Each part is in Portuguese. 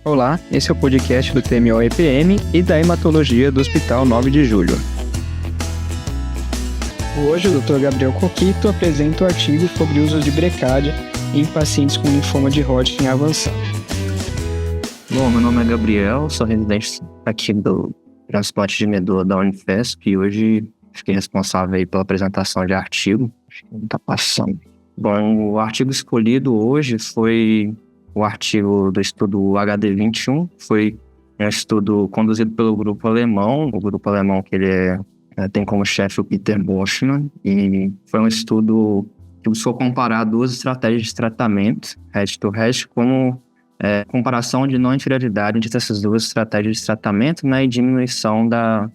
Olá, esse é o podcast do TMO-EPM e da Hematologia do Hospital 9 de Julho. Hoje o Dr. Gabriel Coquito apresenta o artigo sobre o uso de Brecádia em pacientes com linfoma de Hodgkin avançado. Bom, meu nome é Gabriel, sou residente aqui do transplante de medula da Unifesp e hoje fiquei responsável aí pela apresentação de artigo. Acho que não está passando. Bom, o artigo escolhido hoje foi o artigo do estudo HD21, foi um estudo conduzido pelo grupo alemão, que ele tem como chefe o Peter Boschmann, e foi um estudo que buscou comparar duas estratégias de tratamento, head-to-head, como comparação de não inferioridade entre essas duas estratégias de tratamento, né, e diminuição da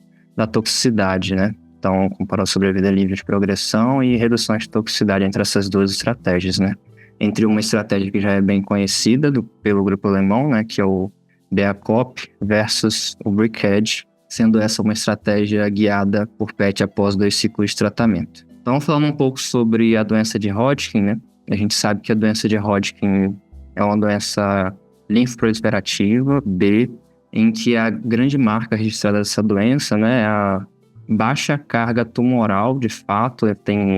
toxicidade, né? Então, comparou sobrevida livre de progressão e redução de toxicidade entre essas duas estratégias, né? Entre uma estratégia que já é bem conhecida pelo grupo alemão, né, que é o BACOP, versus o BRICAD, sendo essa uma estratégia guiada por PET após 2 ciclos de tratamento. Então, falando um pouco sobre a doença de Hodgkin, né, a gente sabe que a doença de Hodgkin é uma doença linfoproliferativa, B, em que a grande marca registrada dessa doença, né, é a baixa carga tumoral, de fato,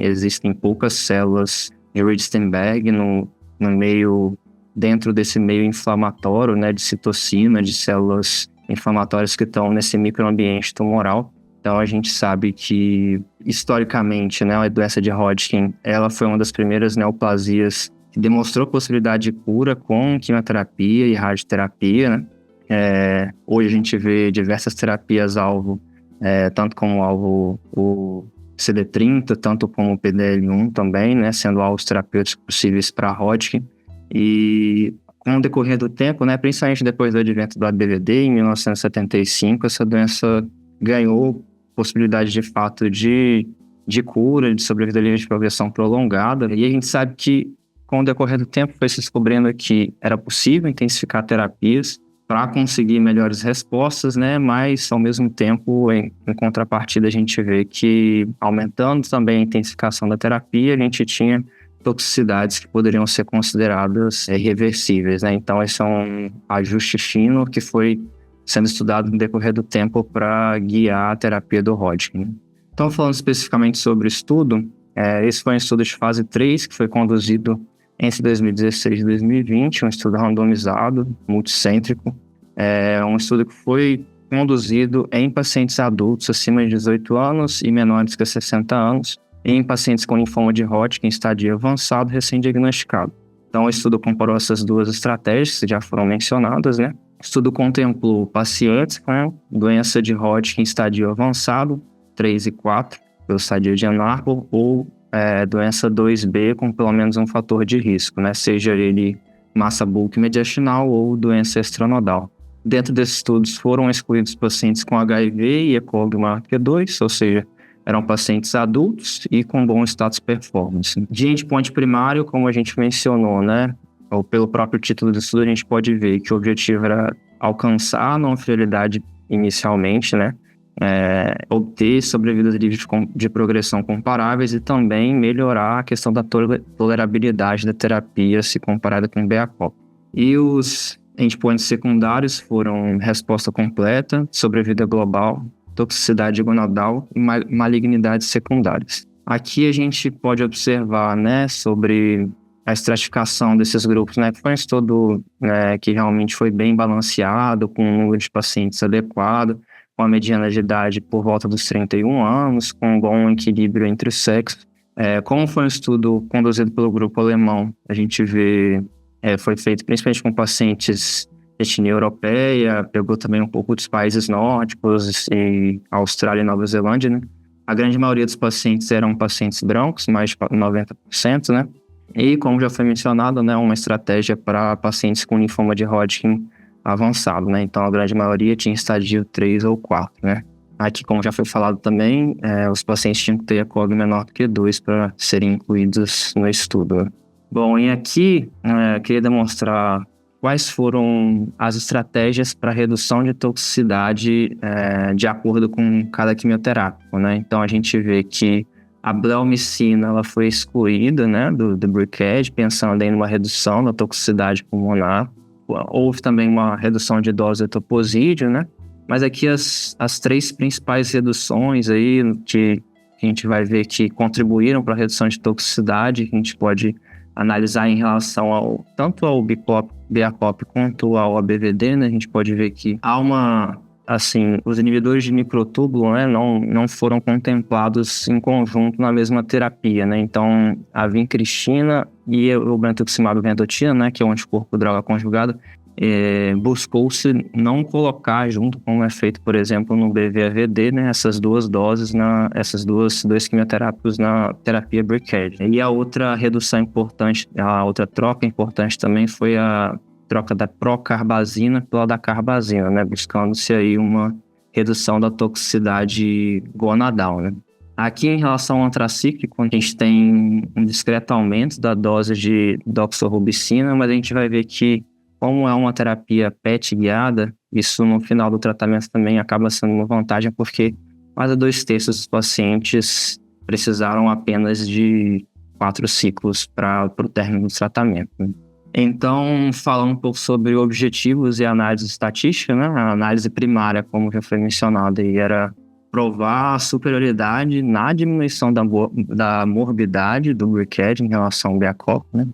existem poucas células de Reed-Steinberg dentro desse meio inflamatório, né, de citocina, de células inflamatórias que estão nesse microambiente tumoral. Então, a gente sabe que, historicamente, né, a doença de Hodgkin, ela foi uma das primeiras neoplasias que demonstrou possibilidade de cura com quimioterapia e radioterapia, né? Hoje a gente vê diversas terapias-alvo, tanto como alvo o CD30, tanto como o PDL1 também, né, sendo alvos terapêuticos possíveis para Hodgkin. E com o decorrer do tempo, né, principalmente depois do advento do ABVD, em 1975, essa doença ganhou possibilidade de fato de cura, de sobrevida livre de progressão prolongada. E a gente sabe que com o decorrer do tempo foi se descobrindo que era possível intensificar terapias para conseguir melhores respostas, né? Mas, ao mesmo tempo, em contrapartida, a gente vê que, aumentando também a intensificação da terapia, a gente tinha toxicidades que poderiam ser consideradas irreversíveis, né? Então, esse é um ajuste fino que foi sendo estudado no decorrer do tempo para guiar a terapia do Hodgkin. Então, falando especificamente sobre o estudo, esse foi um estudo de fase 3 que foi conduzido entre 2016 e 2020, um estudo randomizado, multicêntrico. Um estudo que foi conduzido em pacientes adultos acima de 18 anos e menores que 60 anos, e em pacientes com linfoma de Hodgkin em estadio avançado recém-diagnosticado. Então, o estudo comparou essas duas estratégias que já foram mencionadas, né? O estudo contemplou pacientes com doença de Hodgkin em estadio avançado, 3 e 4, pelo estadio de Ann Arbor, ou doença 2B com pelo menos um fator de risco, né? Seja ele massa bulk mediastinal ou doença extranodal. Dentro desses estudos foram excluídos pacientes com HIV e ECOG maior que 2, ou seja, eram pacientes adultos e com bom status performance. De endpoint primário, como a gente mencionou, né? Ou pelo próprio título do estudo, a gente pode ver que o objetivo era alcançar a não inferioridade inicialmente, né? Obter sobrevidas livres de progressão comparáveis e também melhorar a questão da tolerabilidade da terapia se comparada com o BACOP. E os endpoints secundários foram resposta completa, sobrevida global, toxicidade gonadal e malignidades secundárias. Aqui a gente pode observar, né, sobre a estratificação desses grupos, né, que foi um estudo que realmente foi bem balanceado, com um número de pacientes adequado, com a mediana de idade por volta dos 31 anos, com um bom equilíbrio entre os sexos. Como foi um estudo conduzido pelo grupo alemão, a gente vê, foi feito principalmente com pacientes de etnia europeia, pegou também um pouco dos países nórdicos, e Austrália e Nova Zelândia, né? A grande maioria dos pacientes eram pacientes brancos, mais de 90%, né? E, como já foi mencionado, né, uma estratégia para pacientes com linfoma de Hodgkin avançado, né? Então, a grande maioria tinha estadio 3 ou 4, né? Aqui, como já foi falado também, os pacientes tinham que ter ECOG menor do que 2 para serem incluídos no estudo. Bom, e aqui, queria demonstrar quais foram as estratégias para redução de toxicidade de acordo com cada quimioterápico, né? Então, a gente vê que a bleomicina ela foi excluída, né, do BRICAD, pensando em uma redução da toxicidade pulmonar. houve também uma redução de dose de toposídeo, né? Mas aqui as 3 principais reduções aí que a gente vai ver que contribuíram para a redução de toxicidade, que a gente pode analisar em relação tanto ao BACOP quanto ao ABVD, né? A gente pode ver que há os inibidores de microtúbulo, né, não foram contemplados em conjunto na mesma terapia, né? Então, a vincristina e o brentuximab vedotina, né, que é o anticorpo droga conjugada, buscou-se não colocar junto, como é feito, por exemplo, no BVAVD, né, essas 2 doses, essas dois quimioterápicos na terapia BRCAD. E a outra redução importante, a outra troca importante também foi a troca da procarbazina pela da carbazina, né? Buscando-se aí uma redução da toxicidade gonadal, né? Aqui, em relação ao antracíclico, a gente tem um discreto aumento da dose de doxorubicina, mas a gente vai ver que, como é uma terapia PET guiada, isso no final do tratamento também acaba sendo uma vantagem, porque quase 2/3 dos pacientes precisaram apenas de 4 ciclos para o término do tratamento, né? Então, falando um pouco sobre objetivos e análise estatística, né? A análise primária, como já foi mencionado, era provar a superioridade na diminuição da morbidade do BRCAD em relação ao BACOP, né?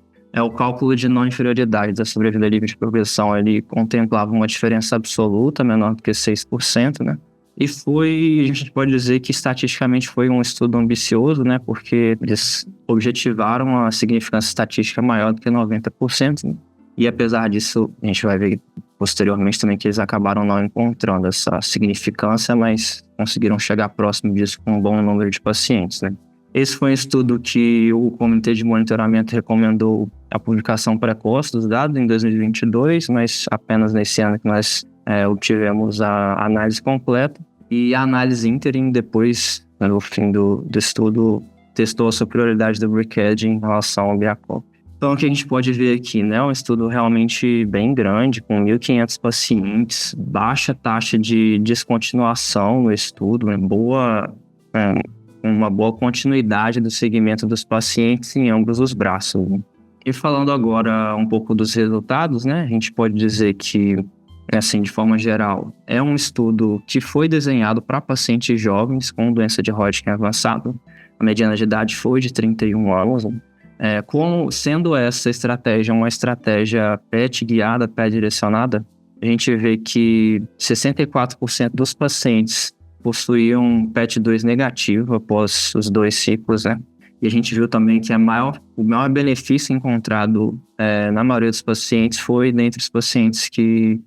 O cálculo de não inferioridade da sobrevida livre de progressão, ele contemplava uma diferença absoluta menor do que 6%, né? E a gente pode dizer que estatisticamente foi um estudo ambicioso, né? Porque eles objetivaram a significância estatística maior do que 90%. Né? E apesar disso, a gente vai ver posteriormente também que eles acabaram não encontrando essa significância, mas conseguiram chegar próximo disso com um bom número de pacientes, né? Esse foi um estudo que o Comitê de Monitoramento recomendou a publicação precoce dos dados em 2022, mas apenas nesse ano que nós obtivemos a análise completa. E a análise interim, depois, no fim do estudo, testou a superioridade do BRCAD em relação ao BACOP. Então, o que a gente pode ver aqui, né? Um estudo realmente bem grande, com 1.500 pacientes, baixa taxa de descontinuação no estudo, uma boa continuidade do segmento dos pacientes em ambos os braços, né? E falando agora um pouco dos resultados, né? A gente pode dizer que, assim, de forma geral, é um estudo que foi desenhado para pacientes jovens com doença de Hodgkin avançado. A mediana de idade foi de 31 anos. Como sendo essa estratégia uma estratégia PET guiada, PET direcionada, a gente vê que 64% dos pacientes possuíam PET2 negativo após os 2 ciclos, né? E a gente viu também que o maior benefício encontrado na maioria dos pacientes foi dentre os pacientes que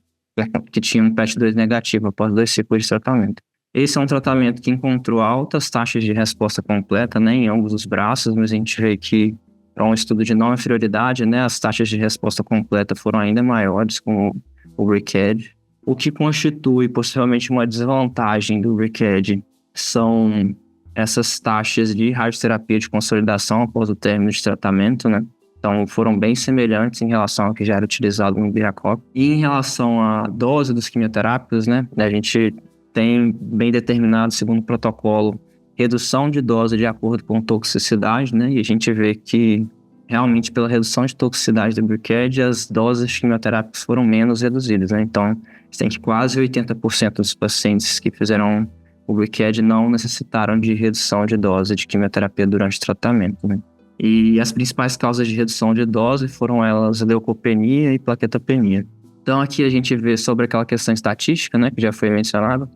tinham PET2 negativo após 2 ciclos de tratamento. Esse é um tratamento que encontrou altas taxas de resposta completa, né, em ambos os braços, mas a gente vê que para um estudo de não inferioridade, né, as taxas de resposta completa foram ainda maiores com o BRCAD. O que constitui possivelmente uma desvantagem do BRCAD são essas taxas de radioterapia de consolidação após o término de tratamento, né? Então, foram bem semelhantes em relação ao que já era utilizado no BACOP. E em relação à dose dos quimioterápicos, né? A gente tem bem determinado, segundo o protocolo, redução de dose de acordo com toxicidade, né? E a gente vê que, realmente, pela redução de toxicidade do BRCAD, as doses quimioterápicas foram menos reduzidas, né? Então, você tem que quase 80% dos pacientes que fizeram o BRCAD não necessitaram de redução de dose de quimioterapia durante o tratamento, né? E as principais causas de redução de dose foram elas leucopenia e plaquetopenia. Então, aqui a gente vê sobre aquela questão estatística, né, que já foi mencionado.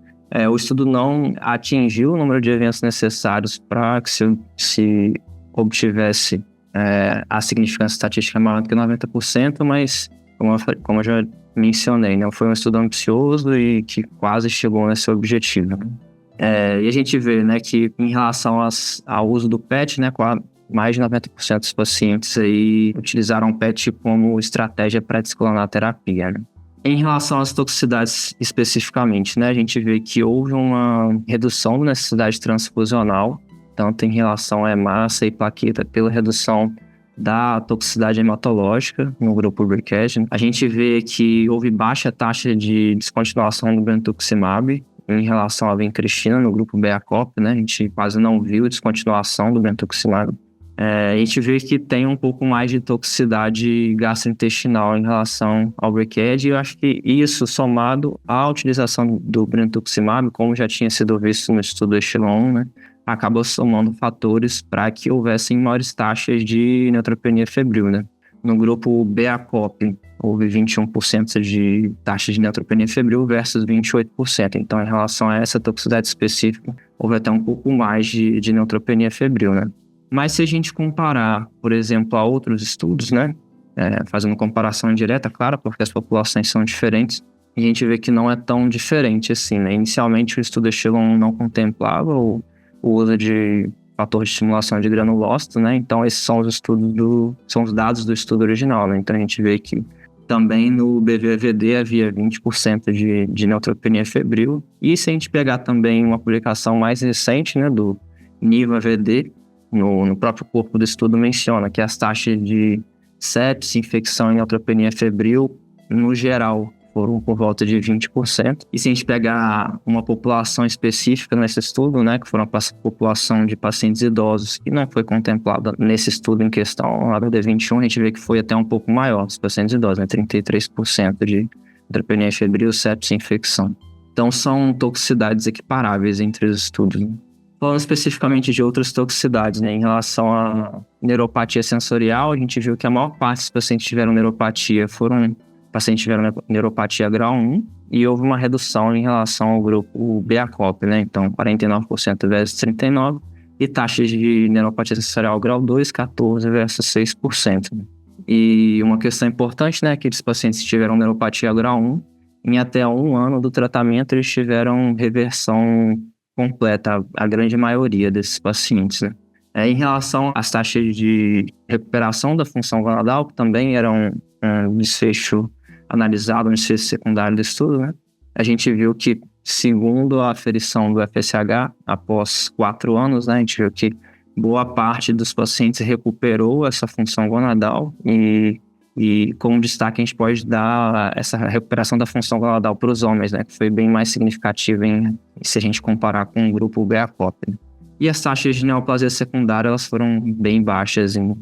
O estudo não atingiu o número de eventos necessários para que se obtivesse a significância estatística maior do que 90%, mas, como eu já mencionei, né, foi um estudo ambicioso e que quase chegou nesse objetivo, né? E a gente vê, né, que em relação ao uso do PET, né, mais de 90% dos pacientes aí utilizaram o PET como estratégia para descolonar a terapia, né? Em relação às toxicidades especificamente, né, a gente vê que houve uma redução da necessidade transfusional, tanto em relação a hemácia e plaqueta, pela redução da toxicidade hematológica no grupo BRCAD. A gente vê que houve baixa taxa de descontinuação do brentuximab em relação à vincristina no grupo BACOP, né? A gente quase não viu descontinuação do brentuximab. A gente vê que tem um pouco mais de toxicidade gastrointestinal em relação ao Briqued, e eu acho que isso, somado à utilização do brentuximab, como já tinha sido visto no estudo Echelon 1, né, acaba somando fatores para que houvessem maiores taxas de neutropenia febril, né. No grupo BACOP, houve 21% de taxa de neutropenia febril versus 28%. Então, em relação a essa toxicidade específica, houve até um pouco mais de neutropenia febril, né. Mas se a gente comparar, por exemplo, a outros estudos, né, fazendo comparação indireta, claro, porque as populações são diferentes, a gente vê que não é tão diferente assim, né. Inicialmente, o estudo Echelon não contemplava o uso de fator de estimulação de granulócitos, né, então esses são são os dados do estudo original, né. Então a gente vê que também no BVVD havia 20% de neutropenia febril, e se a gente pegar também uma publicação mais recente, né, do NIVA-VD, no próprio corpo do estudo menciona que as taxas de sepse, infecção e neutropenia febril, no geral, foram por volta de 20%. E se a gente pegar uma população específica nesse estudo, né, que foram a população de pacientes idosos, que não foi contemplada nesse estudo em questão, a HD21, a gente vê que foi até um pouco maior dos pacientes idosos, né, 33% de neutropenia febril, sepse e infecção. Então, são toxicidades equiparáveis entre os estudos, né? Falando especificamente de outras toxicidades, né, em relação à neuropatia sensorial, a gente viu que a maior parte dos pacientes que tiveram neuropatia foram pacientes que tiveram neuropatia grau 1, e houve uma redução em relação ao grupo BACOP, né, então 49% versus 39%, e taxas de neuropatia sensorial grau 2, 14% versus 6%. Né. E uma questão importante, né, aqueles pacientes que tiveram neuropatia grau 1, em até 1 ano do tratamento, eles tiveram reversão completa, a grande maioria desses pacientes, né. Em relação às taxas de recuperação da função gonadal, que também eram um desfecho analisado, um desfecho secundário do estudo, né, a gente viu que, segundo a aferição do FSH, após 4 anos, né, a gente viu que boa parte dos pacientes recuperou essa função gonadal, e como destaque a gente pode dar essa recuperação da função gonadal para os homens, né, que foi bem mais significativa se a gente comparar com o grupo BACOP. Né. E as taxas de neoplasia secundária, elas foram bem baixas em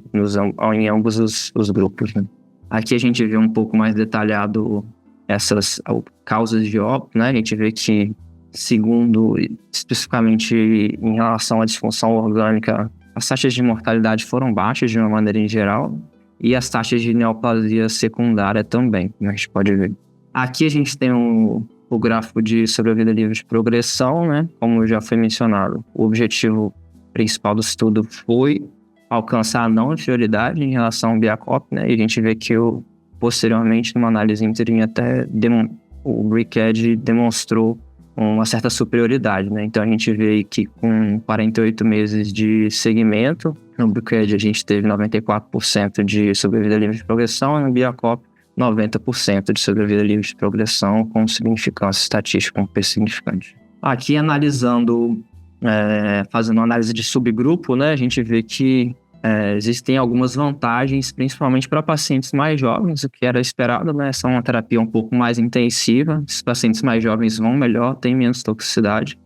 ambos os grupos. Né. Aqui a gente vê um pouco mais detalhado essas causas de óbito, né, a gente vê que, segundo, especificamente em relação à disfunção orgânica, as taxas de mortalidade foram baixas de uma maneira em geral, e as taxas de neoplasia secundária também, como a gente pode ver. Aqui a gente tem o gráfico de sobrevida livre de progressão, né? Como já foi mencionado, o objetivo principal do estudo foi alcançar a não inferioridade em relação ao BACOP, né? E a gente vê que posteriormente, numa análise interim, até o Briqued demonstrou uma certa superioridade, né? Então a gente vê que com 48 meses de seguimento, no Briqued a gente teve 94% de sobrevida livre de progressão, e no BACOP 90% de sobrevida livre de progressão com significância estatística, com P significante. Aqui analisando, fazendo uma análise de subgrupo, né, a gente vê que existem algumas vantagens, principalmente para pacientes mais jovens, o que era esperado, né? Essa é uma terapia um pouco mais intensiva, os pacientes mais jovens vão melhor, têm menos toxicidade.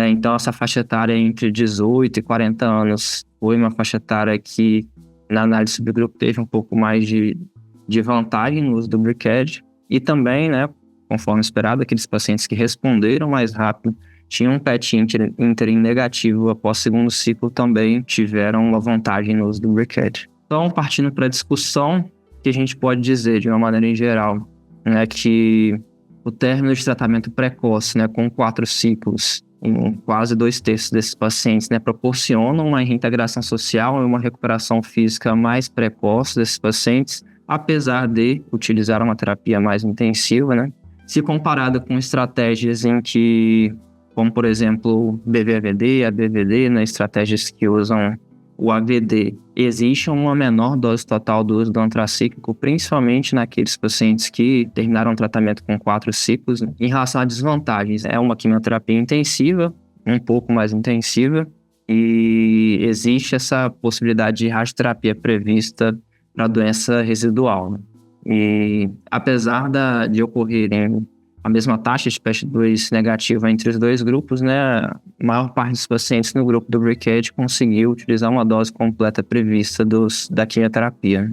Então, essa faixa etária entre 18 e 40 anos foi uma faixa etária que, na análise subgrupo, teve um pouco mais de vantagem no uso do Briqued. E também, né, conforme esperado, aqueles pacientes que responderam mais rápido, tinham um PET interim negativo após segundo ciclo, também tiveram uma vantagem no uso do Briqued. Então, partindo para a discussão, o que a gente pode dizer, de uma maneira em geral, né, que o término de tratamento precoce, né, com 4 ciclos, em quase 2/3 desses pacientes, né, proporcionam uma reintegração social e uma recuperação física mais precoce desses pacientes, apesar de utilizar uma terapia mais intensiva, né? Se comparada com estratégias em que, como por exemplo, BVAVD, ABVD, né, estratégias que usam o AVD, existe uma menor dose total do uso do antracíclico, principalmente naqueles pacientes que terminaram o tratamento com 4 ciclos. Né? Em relação a desvantagens, é uma quimioterapia intensiva, um pouco mais intensiva, e existe essa possibilidade de radioterapia prevista para doença residual. Né? E apesar de ocorrerem a mesma taxa de PET2 negativa entre os dois grupos, né, a maior parte dos pacientes no grupo do Briquet conseguiu utilizar uma dose completa prevista da quimioterapia.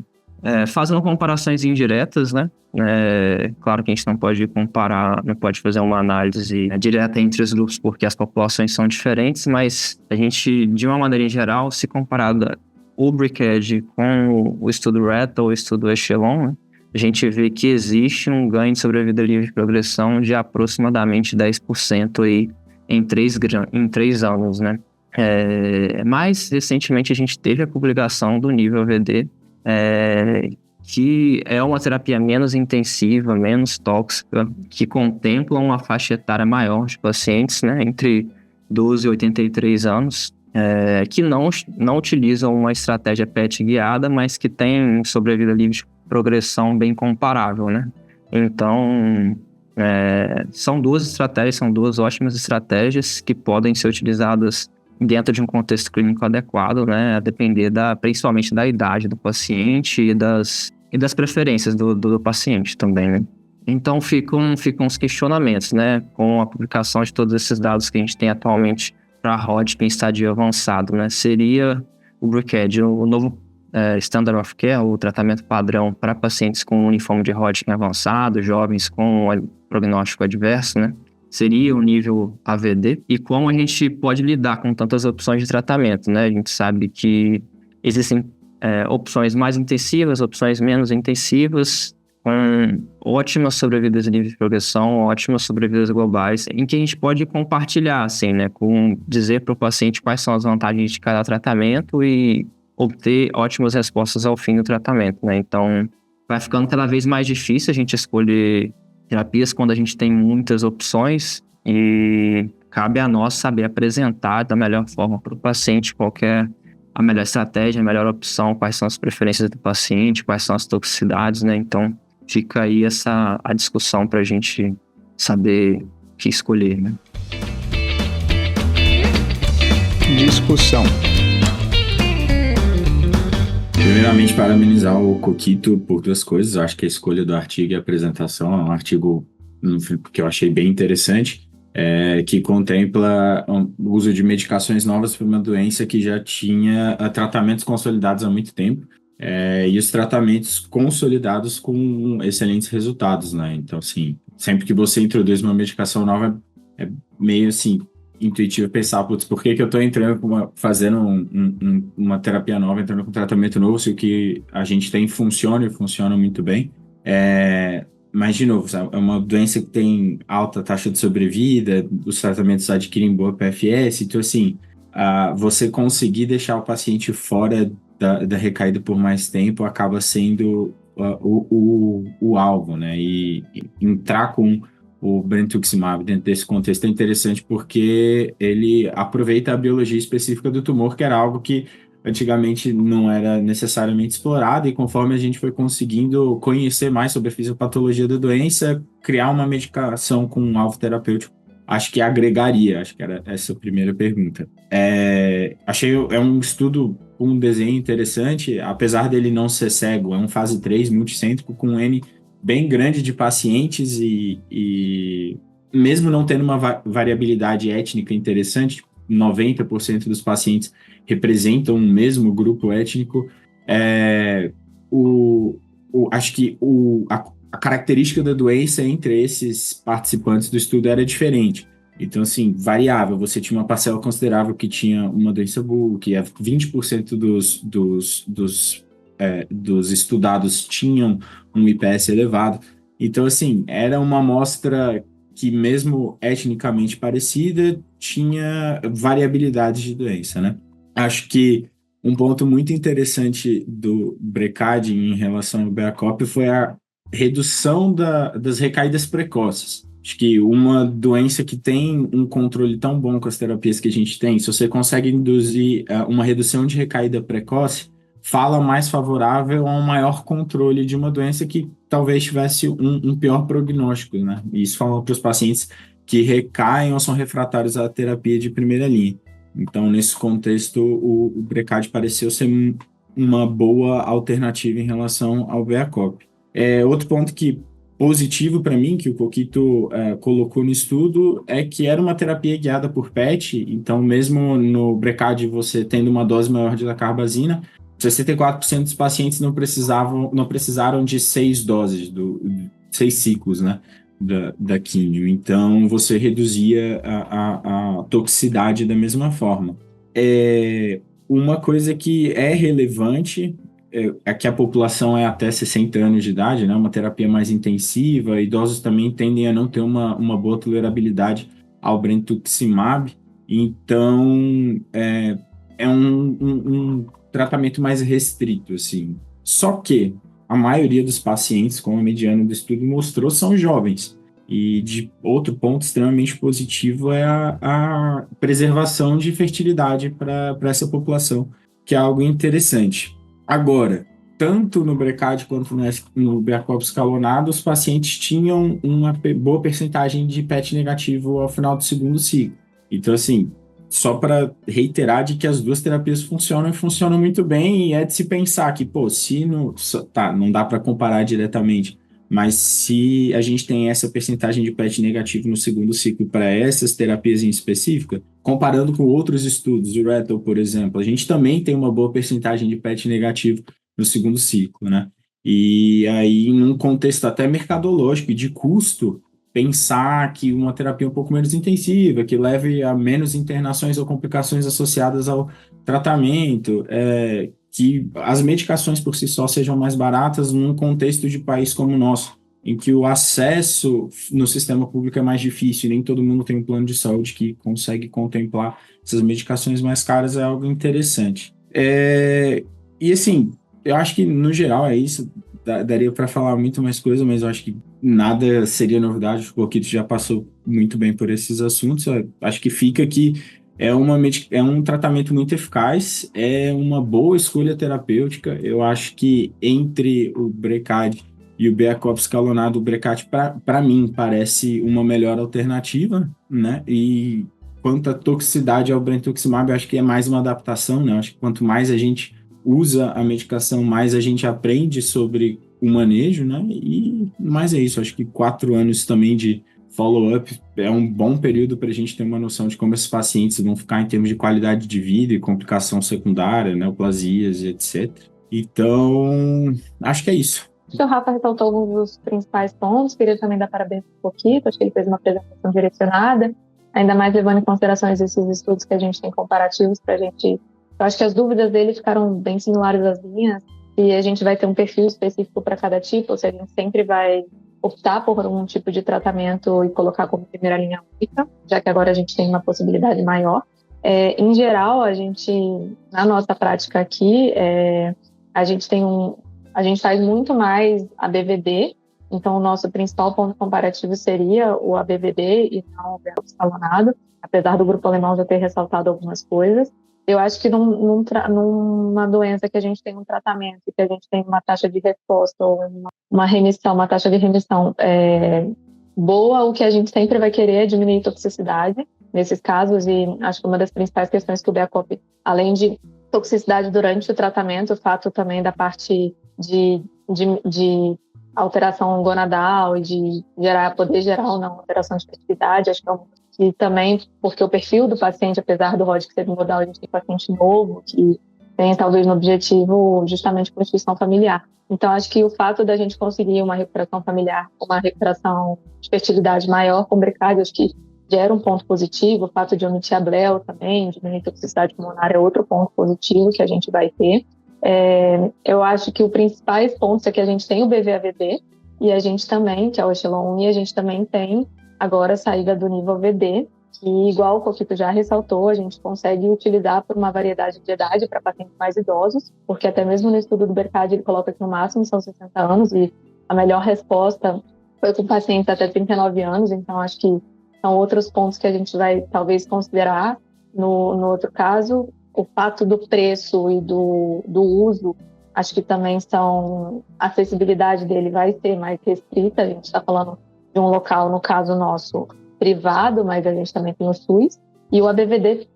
Fazendo comparações indiretas, né, claro que a gente não pode comparar, não pode fazer uma análise direta entre os grupos porque as populações são diferentes, mas a gente, de uma maneira em geral, se comparar o Briquet com o estudo RET ou o estudo Echelon, né, a gente vê que existe um ganho de sobrevida livre de progressão de aproximadamente 10% aí em 3 anos, né? Mais recentemente a gente teve a publicação do nível VD, que é uma terapia menos intensiva, menos tóxica, que contempla uma faixa etária maior de pacientes, né, entre 12 e 83 anos, que não utilizam uma estratégia PET guiada, mas que tem sobrevida livre de progressão bem comparável, né? Então, são duas ótimas estratégias que podem ser utilizadas dentro de um contexto clínico adequado, né? A depender principalmente da idade do paciente e das preferências do paciente também, né? Então, ficam os questionamentos, né? Com a publicação de todos esses dados que a gente tem atualmente para Hodgkin em estádio avançado, né? Seria o Briquet o novo standard of care, o tratamento padrão para pacientes com linfoma de Hodgkin avançado, jovens com prognóstico adverso, né? Seria o nível AVD, e como a gente pode lidar com tantas opções de tratamento, né? A gente sabe que existem opções mais intensivas, opções menos intensivas, com ótimas sobrevidas livres de progressão, ótimas sobrevidas globais, em que a gente pode compartilhar, assim, né? Dizer para o paciente quais são as vantagens de cada tratamento e obter ótimas respostas ao fim do tratamento, né? Então, vai ficando cada vez mais difícil a gente escolher terapias quando a gente tem muitas opções, e cabe a nós saber apresentar da melhor forma para o paciente qual é a melhor estratégia, a melhor opção, quais são as preferências do paciente, quais são as toxicidades, né? Então, fica aí a discussão para a gente saber o que escolher, né? Discussão. Primeiramente, parabenizar o Coquito por duas coisas. Eu acho que a escolha do artigo e a apresentação é um artigo que eu achei bem interessante, que contempla o uso de medicações novas para uma doença que já tinha tratamentos consolidados há muito tempo, e os tratamentos consolidados com excelentes resultados, né? Então, assim, sempre que você introduz uma medicação nova, é meio assim intuitivo pensar, putz, por que eu estou entrando fazendo uma terapia nova, entrando com um tratamento novo, se o que a gente tem funciona e funciona muito bem. Mas, de novo, sabe, é uma doença que tem alta taxa de sobrevida, os tratamentos adquirem boa PFS, então, assim, você conseguir deixar o paciente fora da recaída por mais tempo acaba sendo o alvo, né? E entrar com o brentuximab dentro desse contexto é interessante porque ele aproveita a biologia específica do tumor, que era algo que antigamente não era necessariamente explorado, e conforme a gente foi conseguindo conhecer mais sobre a fisiopatologia da doença, criar uma medicação com um alvo terapêutico, acho que agregaria. Acho que era essa a primeira pergunta. Achei um estudo com um desenho interessante, apesar dele não ser cego, é um fase 3 multicêntrico com um N bem grande de pacientes e mesmo não tendo uma variabilidade étnica interessante, 90% dos pacientes representam o mesmo grupo étnico, acho que a característica da doença entre esses participantes do estudo era diferente. Então, assim, variável. Você tinha uma parcela considerável que tinha uma doença bull, que 20% dos estudados tinham um IPS elevado. Então, assim, era uma amostra que, mesmo etnicamente parecida, tinha variabilidade de doença, né? Acho que um ponto muito interessante do Brecad em relação ao BEACOP foi a redução das recaídas precoces. Acho que uma doença que tem um controle tão bom com as terapias que a gente tem, se você consegue induzir uma redução de recaída precoce, fala mais favorável a um maior controle de uma doença que talvez tivesse um pior prognóstico, né? E isso fala para os pacientes que recaem ou são refratários à terapia de primeira linha. Então, nesse contexto, o Brecad pareceu ser uma boa alternativa em relação ao BEACOP. Outro ponto que positivo para mim, que o Coquito colocou no estudo, é que era uma terapia guiada por PET, então mesmo no Brecad você tendo uma dose maior de dacarbazina, 64% dos pacientes não precisaram de 6 doses, 6 ciclos, né, da químio. Então você reduzia a toxicidade da mesma forma. Uma coisa que é relevante é que a população é até 60 anos de idade, né? Uma terapia mais intensiva. Idosos também tendem a não ter uma boa tolerabilidade ao brentuximab. Então, é um tratamento mais restrito, assim. Só que a maioria dos pacientes, como a mediana do estudo mostrou, são jovens. E de outro ponto extremamente positivo é a preservação de fertilidade para essa população, que é algo interessante. Agora, tanto no Brecad quanto no BRCA escalonado, os pacientes tinham uma boa percentagem de PET negativo ao final do segundo ciclo. Então, assim, só para reiterar de que as duas terapias funcionam e funcionam muito bem, e é de se pensar que, pô, se não, não dá para comparar diretamente, mas se a gente tem essa percentagem de PET negativo no segundo ciclo para essas terapias em específica, comparando com outros estudos, o RETL, por exemplo, a gente também tem uma boa percentagem de PET negativo no segundo ciclo, né? E aí, num contexto até mercadológico e de custo, pensar que uma terapia um pouco menos intensiva, que leve a menos internações ou complicações associadas ao tratamento, que as medicações por si só sejam mais baratas num contexto de país como o nosso, em que o acesso no sistema público é mais difícil e nem todo mundo tem um plano de saúde que consegue contemplar essas medicações mais caras, é algo interessante. E assim, eu acho que no geral é isso. Daria para falar muito mais coisa, mas eu acho que nada seria novidade. O Coquito já passou muito bem por esses assuntos. Eu acho que fica que é um tratamento muito eficaz, é uma boa escolha terapêutica. Eu acho que entre o Brecad e o BRCA escalonado, o Brecad, para mim, parece uma melhor alternativa, né? E quanto à toxicidade ao brentuximab, eu acho que é mais uma adaptação, né? Eu acho que quanto mais a gente usa a medicação, mais a gente aprende sobre o manejo, né? E mais é isso. Acho que 4 anos também de follow-up é um bom período para a gente ter uma noção de como esses pacientes vão ficar em termos de qualidade de vida e complicação secundária, neoplasias, etc. Então, acho que é isso. Acho que o Rafa ressaltou alguns dos principais pontos. Queria também dar parabéns para o Coquito. Acho que ele fez uma apresentação direcionada, ainda mais levando em consideração esses estudos que a gente tem comparativos para a gente. Eu acho que as dúvidas dele ficaram bem similares às minhas, e a gente vai ter um perfil específico para cada tipo, ou seja, a gente sempre vai optar por um tipo de tratamento e colocar como primeira linha única, já que agora a gente tem uma possibilidade maior. Em geral, a gente, na nossa prática aqui, a gente faz muito mais ABVD, então o nosso principal ponto comparativo seria o ABVD e não o BRCA escalonado, apesar do grupo alemão já ter ressaltado algumas coisas. Eu acho que numa doença que a gente tem um tratamento, que a gente tem uma taxa de resposta ou uma remissão, uma taxa de remissão boa, o que a gente sempre vai querer é diminuir toxicidade nesses casos, e acho que uma das principais questões que o BRCA, além de toxicidade durante o tratamento, o fato também da parte de alteração gonadal e de poder gerar ou não alteração de fertilidade, acho que é e também porque o perfil do paciente, apesar do Hodgkin ser modal, a gente tem paciente novo que tem talvez no objetivo justamente constituição familiar. Então, acho que o fato da gente conseguir uma recuperação familiar, uma recuperação de fertilidade maior com Brecad, acho que gera um ponto positivo. O fato de omitir a bleu também, diminuir a toxicidade pulmonar, é outro ponto positivo que a gente vai ter. Eu acho que os principais pontos é que a gente tem o BV-AVD e a gente também, que é o Echelon 1, e a gente também tem agora a saída do nível VD, que, igual o Coquito já ressaltou, a gente consegue utilizar por uma variedade de idade para pacientes mais idosos, porque até mesmo no estudo do Brecad ele coloca que no máximo são 60 anos, e a melhor resposta foi com pacientes até 39 anos, então acho que são outros pontos que a gente vai talvez considerar no outro caso. O fato do preço e do uso, acho que também a acessibilidade dele vai ser mais restrita, a gente está falando de um local, no caso nosso, privado, mas a gente também tem o SUS. E o ABVD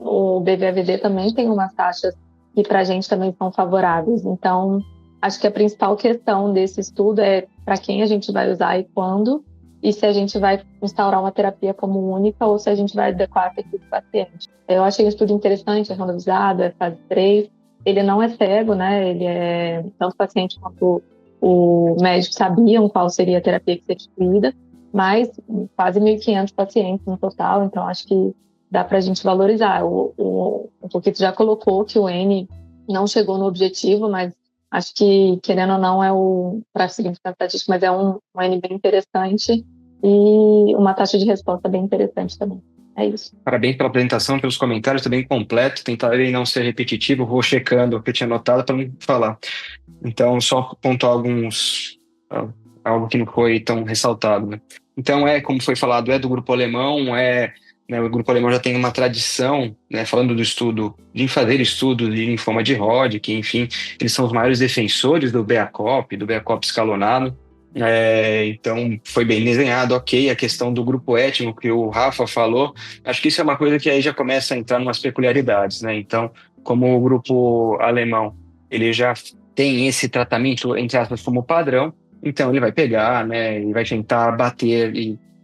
o BVAVD também tem umas taxas que para a gente também são favoráveis. Então, acho que a principal questão desse estudo é para quem a gente vai usar e quando, e se a gente vai instaurar uma terapia como única ou se a gente vai adequar a perfil do paciente. Eu achei um estudo interessante, é randomizado, é fase 3. Ele não é cego, né? Ele é... Tanto o paciente quanto o médico sabiam qual seria a terapia que seria instituída, mas quase 1.500 pacientes no total, então acho que dá para a gente valorizar. O Coquito já colocou que o N não chegou no objetivo, mas acho que, querendo ou não, para significar estatística, mas é um N bem interessante e uma taxa de resposta bem interessante também. É isso. Parabéns pela apresentação, pelos comentários, está bem completo. Tentarei não ser repetitivo, vou checando o que eu tinha anotado para não falar. Então, só pontuar algo que não foi tão ressaltado, né? Então, como foi falado, é do grupo alemão, né, o grupo alemão já tem uma tradição, né, falando do estudo, de fazer estudos de linfoma de Hodgkin, enfim, eles são os maiores defensores do BACOP escalonado. Então foi bem desenhado, ok. A questão do grupo étnico que o Rafa falou, acho que isso é uma coisa que aí já começa a entrar em umas peculiaridades, né? Então, como o grupo alemão ele já tem esse tratamento, entre aspas, como padrão, então ele vai pegar, né, e vai tentar bater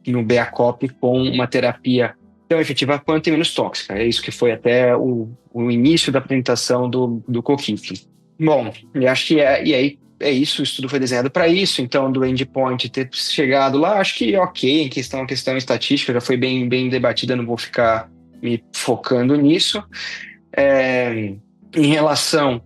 no BACOP com uma terapia tão efetiva quanto e menos tóxica. É isso que foi até o início da apresentação do Coquito. Bom, eu acho que aí é isso, o estudo foi desenhado para isso, então do endpoint ter chegado lá, acho que ok, a questão estatística já foi bem debatida, não vou ficar me focando nisso. Em relação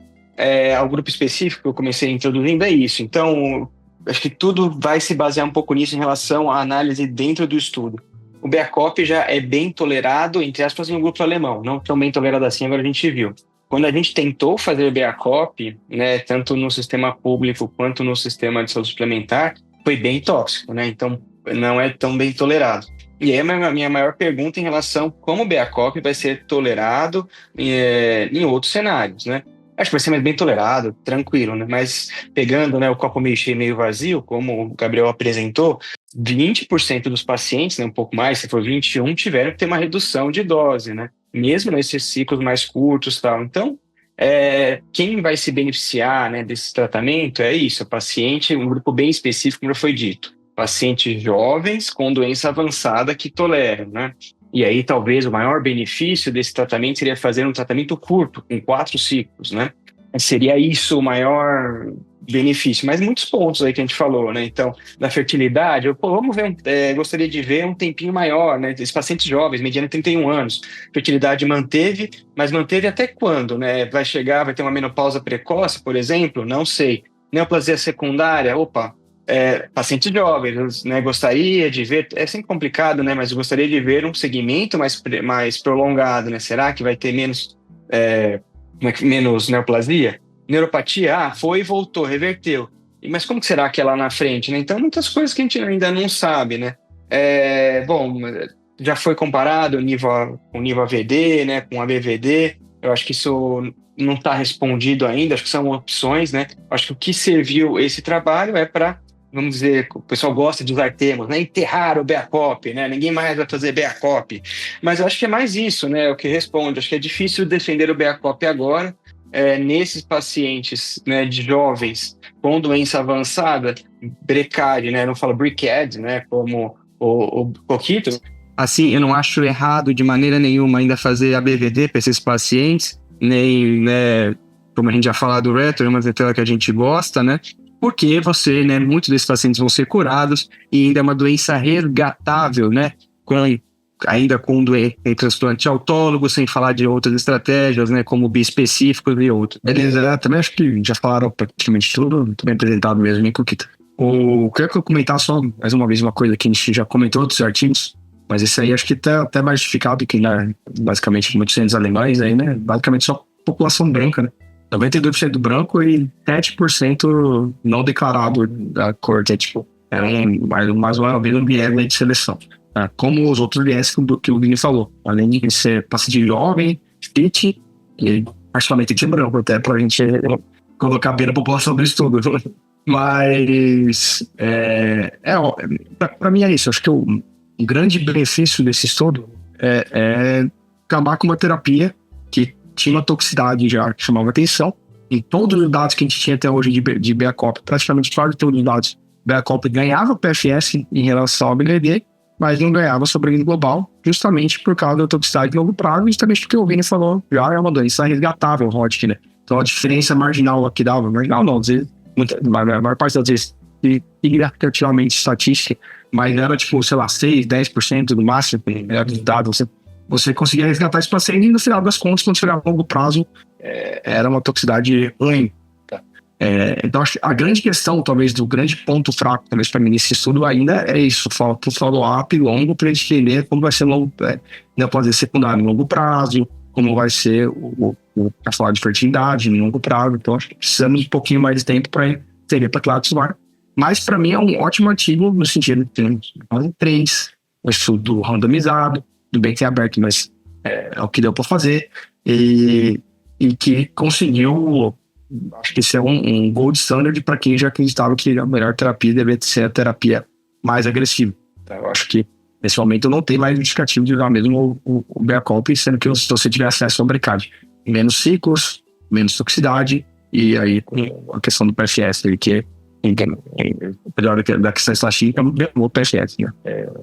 ao grupo específico que eu comecei introduzindo, é isso. Então, acho que tudo vai se basear um pouco nisso em relação à análise dentro do estudo. O BACOP já é bem tolerado, entre aspas, no grupo alemão, não tão bem tolerado assim, agora a gente viu. Quando a gente tentou fazer BACOP, né, tanto no sistema público quanto no sistema de saúde suplementar, foi bem tóxico, né? Então, não é tão bem tolerado. E aí a minha maior pergunta em relação a como o BACOP vai ser tolerado em outros cenários, né? Acho que vai ser mais bem tolerado, tranquilo, né? Mas pegando, né, o copo meio cheio, meio vazio, como o Gabriel apresentou, 20% dos pacientes, né, um pouco mais, se for 21, tiveram que ter uma redução de dose, né? Mesmo nesses ciclos mais curtos e tal. Então, quem vai se beneficiar, né, desse tratamento é isso, o paciente, um grupo bem específico, como já foi dito. Pacientes jovens com doença avançada que toleram, né? E aí, talvez, o maior benefício desse tratamento seria fazer um tratamento curto, com 4 ciclos, né? Seria isso o maior benefício. Mas muitos pontos aí que a gente falou, né? Então, da fertilidade, vamos ver, gostaria de ver um tempinho maior, né? Esses pacientes jovens, mediana 31 anos. Fertilidade manteve, mas manteve até quando, né? Vai ter uma menopausa precoce, por exemplo? Não sei. Neoplasia secundária, pacientes jovens, né, gostaria de ver, é sempre complicado, né, mas eu gostaria de ver um segmento mais prolongado, né, será que vai ter menos neoplasia? Neuropatia, foi e voltou, reverteu, mas como que será que é lá na frente, né? Então muitas coisas que a gente ainda não sabe, né. Já foi comparado o nível AVD, né, com ABVD, eu acho que isso não está respondido ainda, acho que são opções, né, acho que o que serviu esse trabalho é para, vamos dizer, o pessoal gosta de usar termos, né? Enterrar o BACOP, né? Ninguém mais vai fazer BACOP. Mas eu acho que é mais isso, né? O que responde. Acho que é difícil defender o BACOP agora, nesses pacientes, né, de jovens com doença avançada, BRCAD, né? Não falo BRCAD, né? Como o Coquito. Assim, eu não acho errado de maneira nenhuma ainda fazer ABVD para esses pacientes, nem, né, como a gente já falou do Retor, é uma terapia que a gente gosta, né? Porque muitos desses pacientes vão ser curados e ainda é uma doença resgatável, né? Ainda com transplante autólogo, sem falar de outras estratégias, né? Como bispecíficos e outros. Beleza, também acho que já falaram praticamente tudo, muito bem apresentado mesmo, hein, Coquito? Eu queria comentar só, mais uma vez, uma coisa que a gente já comentou em outros artigos, mas esse aí acho que tá até mais justificado que, né, basicamente, muitos centros alemães aí, né? Basicamente só população branca, né? 92% branco e 7% não declarado da corte. Mais uma vez um viés de seleção. Como os outros viés que o Vini falou. Além de ser paciente jovem, fit, e particularmente de branco, até pra gente colocar bem na população do estudo. Mas, pra mim é isso. Acho que o grande benefício desse estudo é acabar com uma terapia que tinha uma toxicidade já que chamava atenção, em todos os dados que a gente tinha até hoje de BACOP, praticamente quase todos os dados, BACOP ganhava o PFS em relação ao BVD, mas não ganhava sobre o global, justamente por causa da toxicidade de longo prazo, justamente porque o Vini falou, já é uma doença resgatável, Hodgkin, né? Então a diferença marginal que dava, marginal não, às vezes, a maior parte das vezes, significativamente estatística, mas era tipo, sei lá, 6, 10% do máximo, era resultado, você conseguia resgatar esse paciente e no final das contas, quando chegava a longo prazo, era uma toxicidade ruim. Então, acho que a grande questão, talvez, do grande ponto fraco, talvez, para mim, nesse estudo ainda é isso, falta um follow-up longo para a gente entender como vai ser não pode ser secundário em longo prazo, como vai ser a falar de fertilidade em longo prazo. Então, acho que precisamos um pouquinho mais de tempo para entender para que lado isso vai. Mas, para mim, é um ótimo artigo no sentido de ter fase 3, um estudo randomizado, tudo bem que é aberto, mas é o que deu para fazer, e que conseguiu, acho que isso é um gold standard para quem já acreditava que a melhor terapia deveria ser a terapia mais agressiva. Então, eu acho que nesse momento não tem mais justificativo de usar mesmo o BACOP, sendo que se você tiver acesso ao Brecad, menos ciclos, menos toxicidade, e aí com a questão do PFS, que apesar da questão estatística, o PFS, né?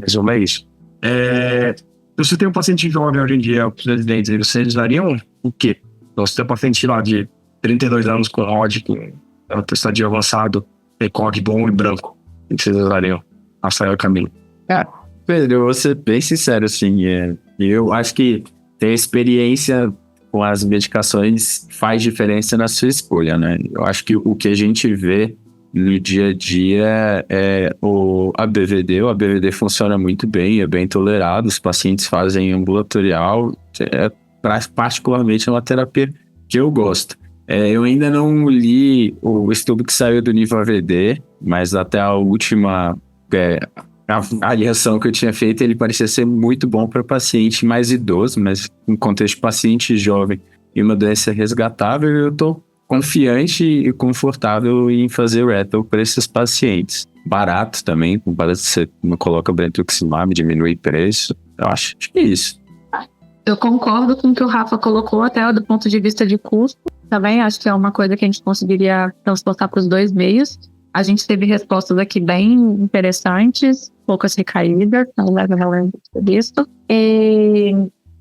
Resumo é isso. Se você tem um paciente jovem hoje em dia, os residentes, vocês usariam o quê? Então, você tem um paciente lá de 32 anos com Hodgkin, estadio avançado, ECOG bom e branco. O que vocês usariam? Rafael e Camilo. Pedro, eu vou ser bem sincero, assim, eu acho que ter experiência com as medicações faz diferença na sua escolha, né? Eu acho que o que a gente vê no dia a dia o ABVD. O ABVD funciona muito bem, é bem tolerado, os pacientes fazem ambulatorial, particularmente é uma terapia que eu gosto. Eu ainda não li o estudo que saiu do nível AVD, mas até a última avaliação que eu tinha feito, ele parecia ser muito bom para paciente mais idoso, mas em contexto de paciente jovem e uma doença resgatável, eu estou confiante e confortável em fazer Retal para esses pacientes. Barato também, comparado se você não coloca brentuximab, diminui preço. Eu acho que é isso. Eu concordo com o que o Rafa colocou, até do ponto de vista de custo. Também acho que é uma coisa que a gente conseguiria transportar para os dois meios. A gente teve respostas aqui bem interessantes, poucas recaídas, não leva valendo disso. E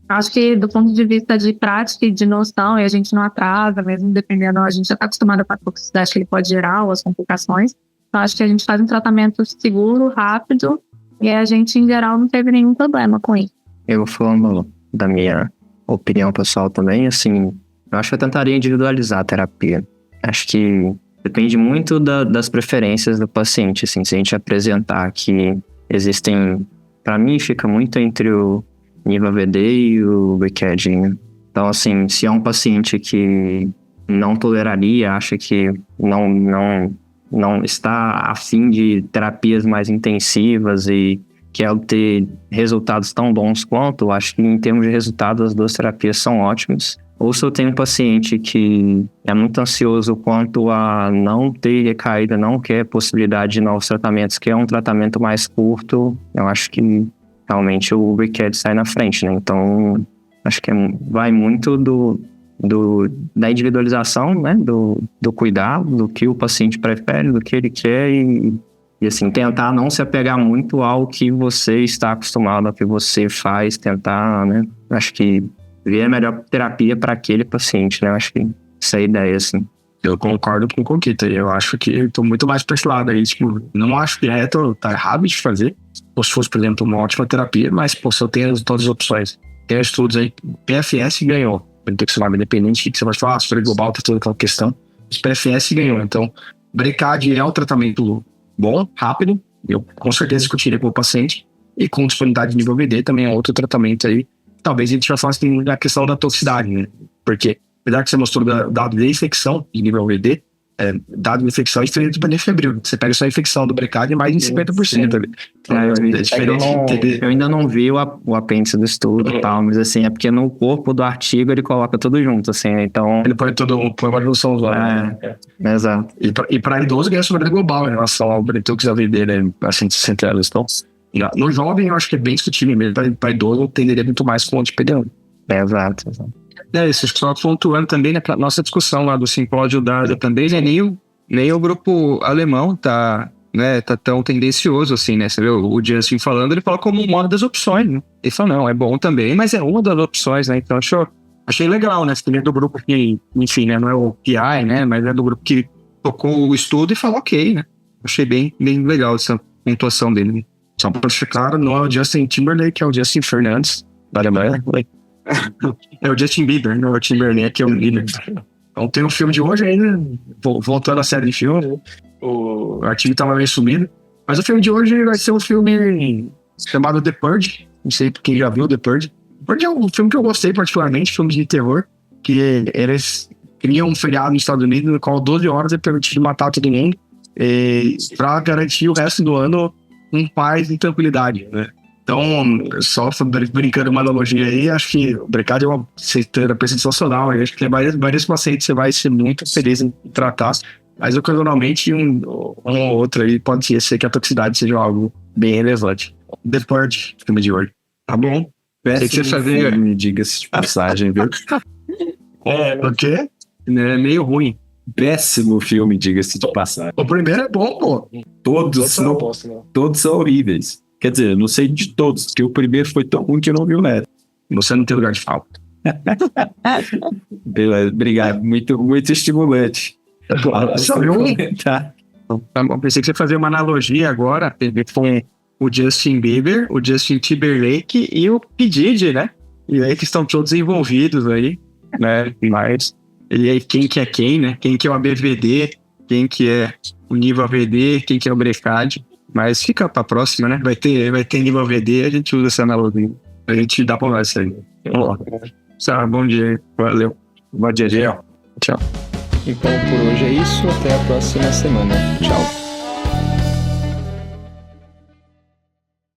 acho que do ponto de vista de prática e de noção, e a gente não atrasa, mesmo dependendo, a gente já está acostumado com a toxicidade que ele pode gerar ou as complicações. Então acho que a gente faz um tratamento seguro, rápido, e a gente, em geral, não teve nenhum problema com isso. Eu falando da minha opinião pessoal também, assim, eu acho que eu tentaria individualizar a terapia. Acho que depende muito das preferências do paciente, assim, se a gente apresentar que existem, para mim fica muito entre o nível AVD e o BCAD. Então, assim, se é um paciente que não toleraria, acha que não está afim de terapias mais intensivas e quer ter resultados tão bons quanto, acho que em termos de resultados as duas terapias são ótimas. Ou se eu tenho um paciente que é muito ansioso quanto a não ter recaída, não quer possibilidade de novos tratamentos, quer um tratamento mais curto, eu acho que realmente o BCAD sai na frente, né? Então, acho que vai muito da individualização, né? Do cuidado, do que o paciente prefere, do que ele quer e assim, tentar não se apegar muito ao que você está acostumado, ao que você faz, tentar, né? Acho que ver a melhor terapia para aquele paciente, né? Acho que essa é a ideia, assim. Eu concordo com o Coquita. Eu acho que eu tô muito mais pra esse lado aí. Tipo, não acho que tá errado de fazer. Ou se fosse, por exemplo, uma ótima terapia, mas, pô, se eu tenho todas as opções. Tem estudos aí, PFS ganhou. Independente do que você vai falar, história global, tem toda aquela questão. Os PFS ganhou. Então, Brecad é um tratamento bom, rápido. Eu com certeza discutiria com o paciente. E com disponibilidade de nível VD também é outro tratamento aí. Talvez a gente já faça a questão da toxicidade, né? Porque, apesar que você mostrou dado de infecção de nível VD, dado de infecção é diferente do febril. Você pega só a infecção do Brecad e mais de 50% ali. Então, eu ainda não vi o apêndice do estudo e tal, mas assim, é porque no corpo do artigo ele coloca tudo junto, assim, então... Ele põe uma redução usuária. Exato. E para idoso ganha sobrevida global em relação ao Bretux AVD, né? Assim, 60 anos. Então, no jovem eu acho que é bem discutível mesmo. Para idoso tenderia muito mais com o antipediano. Exato. Isso, só pontuando também, né, pra nossa discussão lá do simpósio da também, né, nem o grupo alemão tá tão tendencioso assim, né? Você vê o Justin falando, ele fala como uma das opções, né? Ele fala, não, é bom também, mas é uma das opções, né? Então achei legal, né? Ele é do grupo que, enfim, né? Não é o PI, né? Mas é do grupo que tocou o estudo e falou ok, né? Achei bem legal essa pontuação dele. Né? Só pra deixar claro, não é o Justin Timberlake, é o Justin Fernandes, da Alemanha. É o Justin Bieber, não é o Timberlake, é o líder. Então tem um filme de hoje ainda, voltando à série de filme, o artigo tava meio sumido, mas o filme de hoje vai ser um filme chamado The Purge, não sei quem já viu The Purge. The Purge é um filme que eu gostei particularmente, filme de terror, que eles criam um feriado nos Estados Unidos no qual 12 horas é permitido matar todo mundo pra garantir o resto do ano com paz e tranquilidade, né? Então, só brincando uma analogia aí, acho que o Brecade é uma terapia sensacional. Acho que tem vários pacientes você vai ser muito feliz em tratar, mas ocasionalmente um ou outro aí pode ser que a toxicidade seja algo bem relevante. The Purge, filme de hoje. Tá bom? Péssimo filme, diga-se de passagem, viu? O quê? É meio ruim. Péssimo filme, diga-se de passagem. O primeiro é bom, pô. Todos são horríveis. Quer dizer, eu não sei de todos, porque o primeiro foi tão ruim que eu não vi o neto. Você não tem lugar de fala. Obrigado, muito estimulante. Tá. Pensei que você fazia uma analogia agora com o Justin Bieber, o Justin Timberlake e o P. Diddy, né? E aí que estão todos envolvidos aí, né? Mas, e aí quem que é quem, né? Quem que é o ABVD, quem que é o nível AVD, quem que é o Brecade. Mas fica pra próxima, né? Vai ter nível AVD, a gente usa essa analogia. A gente dá pra isso aí. Bom dia, valeu. Bom dia, Gel. Tchau. Então por hoje é isso, até a próxima semana. Tchau.